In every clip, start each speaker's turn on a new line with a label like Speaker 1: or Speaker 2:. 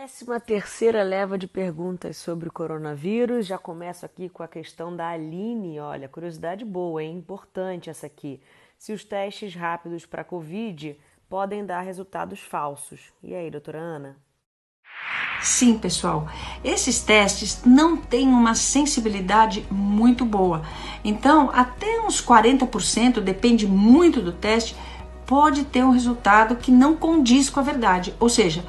Speaker 1: 13ª leva de perguntas sobre o coronavírus. Já começo aqui com a questão da Aline. Olha, curiosidade boa, hein? Importante essa aqui. Se os testes rápidos para Covid podem dar resultados falsos. E aí, doutora Ana?
Speaker 2: Sim, pessoal. Esses testes não têm uma sensibilidade muito boa. Então, até uns 40%, depende muito do teste, pode ter um resultado que não condiz com a verdade. Ou seja,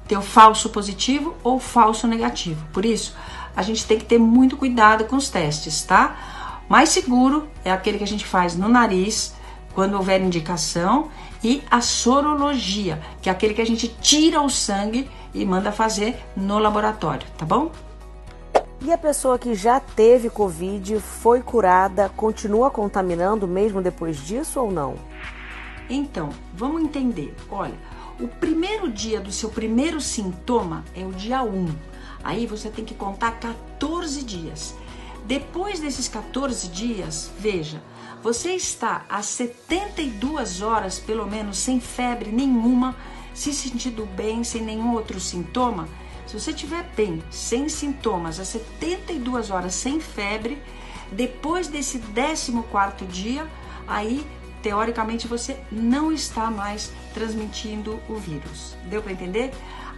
Speaker 2: ter o falso positivo ou falso negativo. Por isso, a gente tem que ter muito cuidado com os testes, tá? Mais seguro é aquele que a gente faz no nariz, quando houver indicação, e a sorologia, que é aquele que a gente tira o sangue e manda fazer no laboratório, tá bom?
Speaker 1: E a pessoa que já teve Covid, foi curada, continua contaminando mesmo depois disso ou não?
Speaker 2: Então, vamos entender. Olha, o primeiro dia do seu primeiro sintoma é o dia 1. Aí você tem que contar 14 dias. Depois desses 14 dias, veja, você está há 72 horas, pelo menos, sem febre nenhuma, se sentindo bem, sem nenhum outro sintoma. Se você estiver bem, sem sintomas, há 72 horas sem febre, depois desse 14º dia, aí, teoricamente, você não está mais transmitindo o vírus. Deu para entender?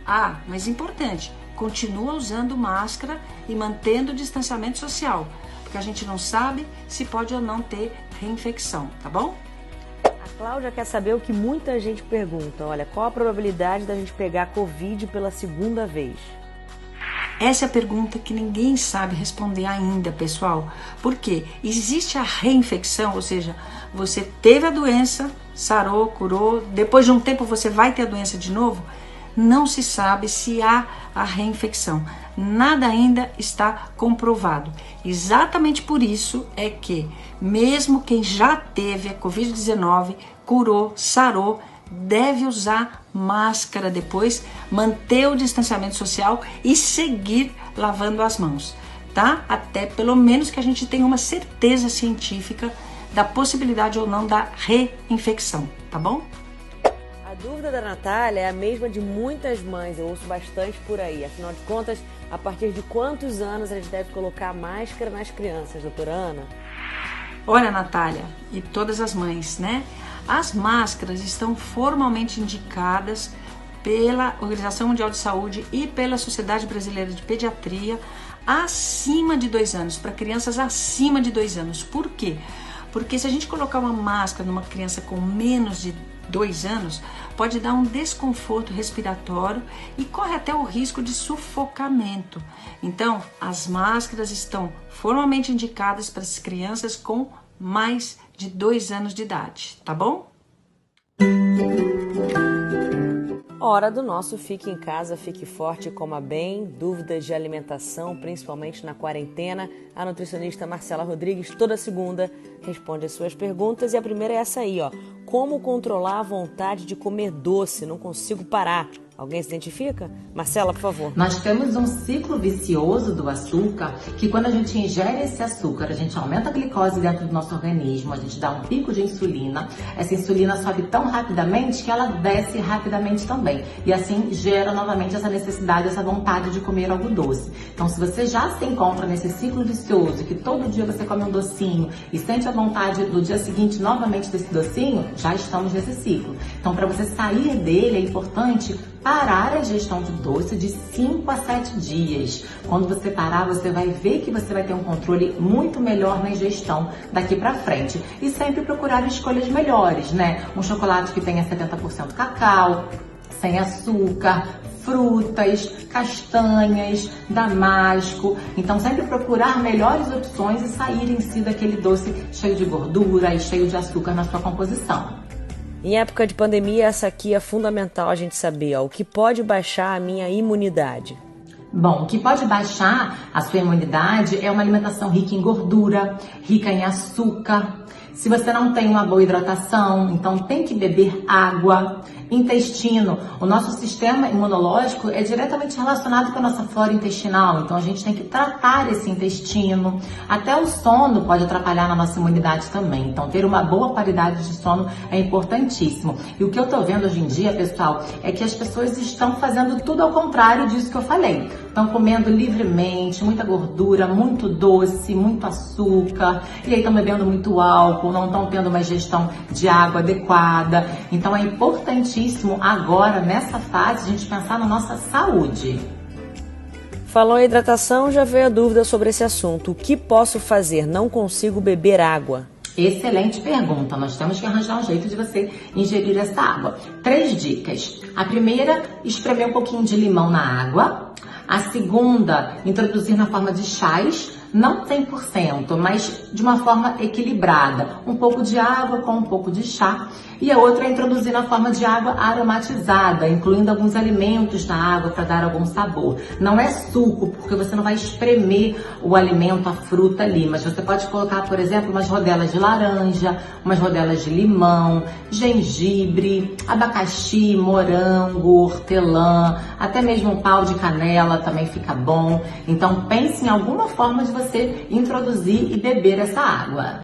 Speaker 2: Ah, mas importante, continua usando máscara e mantendo o distanciamento social, porque a gente não sabe se pode ou não ter reinfecção, tá bom?
Speaker 1: A Cláudia quer saber o que muita gente pergunta. Olha, qual a probabilidade da gente pegar Covid pela segunda vez?
Speaker 2: Essa é a pergunta que ninguém sabe responder ainda, pessoal. Porque existe a reinfecção, ou seja, você teve a doença, sarou, curou, depois de um tempo você vai ter a doença de novo? Não se sabe se há a reinfecção. Nada ainda está comprovado. Exatamente por isso é que, mesmo quem já teve a Covid-19, curou, sarou, deve usar máscara depois, manter o distanciamento social e seguir lavando as mãos, tá? Até pelo menos que a gente tenha uma certeza científica da possibilidade ou não da reinfecção, tá bom?
Speaker 1: A dúvida da Natália é a mesma de muitas mães, eu ouço bastante por aí. Afinal de contas, a partir de quantos anos a gente deve colocar máscara nas crianças, doutora Ana?
Speaker 2: Olha, Natália, e todas as mães, né? As máscaras estão formalmente indicadas pela Organização Mundial de Saúde e pela Sociedade Brasileira de Pediatria acima de 2 anos, para crianças acima de 2 anos. Por quê? Porque se a gente colocar uma máscara numa criança com menos de 2 anos, pode dar um desconforto respiratório e corre até o risco de sufocamento. Então, as máscaras estão formalmente indicadas para as crianças com mais de 2 anos de idade, tá bom?
Speaker 1: Hora do nosso Fique em Casa, Fique Forte e Coma Bem. Dúvidas de alimentação, principalmente na quarentena. A nutricionista Marcela Rodrigues, toda segunda, responde as suas perguntas. E a primeira é essa aí, ó. Como controlar a vontade de comer doce? Não consigo parar. Alguém se identifica? Marcela, por favor.
Speaker 3: Nós temos um ciclo vicioso do açúcar, que quando a gente ingere esse açúcar, a gente aumenta a glicose dentro do nosso organismo, a gente dá um pico de insulina, essa insulina sobe tão rapidamente que ela desce rapidamente também. E assim gera novamente essa necessidade, essa vontade de comer algo doce. Então, se você já se encontra nesse ciclo vicioso, que todo dia você come um docinho e sente a vontade do dia seguinte novamente desse docinho, já estamos nesse ciclo. Então, para você sair dele, é importante parar a ingestão de doce de 5 a 7 dias. Quando você parar, você vai ver que você vai ter um controle muito melhor na ingestão daqui para frente. E sempre procurar escolhas melhores, né? Um chocolate que tenha 70% cacau, sem açúcar, frutas, castanhas, damasco. Então, sempre procurar melhores opções e sair em si daquele doce cheio de gordura e cheio de açúcar na sua composição.
Speaker 1: Em época de pandemia, essa aqui é fundamental a gente saber, ó, o que pode baixar a minha imunidade.
Speaker 3: Bom, o que pode baixar a sua imunidade é uma alimentação rica em gordura, rica em açúcar. Se você não tem uma boa hidratação, então tem que beber água. Intestino. O nosso sistema imunológico é diretamente relacionado com a nossa flora intestinal, então a gente tem que tratar esse intestino. Até o sono pode atrapalhar na nossa imunidade também, então ter uma boa qualidade de sono é importantíssimo. E o que eu tô vendo hoje em dia, pessoal, é que as pessoas estão fazendo tudo ao contrário disso que eu falei. Estão comendo livremente, muita gordura, muito doce, muito açúcar, e aí estão bebendo muito álcool, não estão tendo uma ingestão de água adequada. Então é importantíssimo agora, nessa fase, a gente pensar na nossa saúde.
Speaker 1: Falou em hidratação, já veio a dúvida sobre esse assunto. O que posso fazer? Não consigo beber água.
Speaker 3: Excelente pergunta, nós temos que arranjar um jeito de você ingerir essa água. 3 dicas. A primeira, espremer um pouquinho de limão na água. A segunda, introduzir na forma de chás, não 100%, mas de uma forma equilibrada. Um pouco de água com um pouco de chá. E a outra é introduzir na forma de água aromatizada, incluindo alguns alimentos na água para dar algum sabor. Não é suco, porque você não vai espremer o alimento, a fruta ali, mas você pode colocar, por exemplo, umas rodelas de laranja, umas rodelas de limão, gengibre, abacaxi, morango, hortelã, até mesmo um pau de canela também fica bom. Então pense em alguma forma de você introduzir e beber essa água.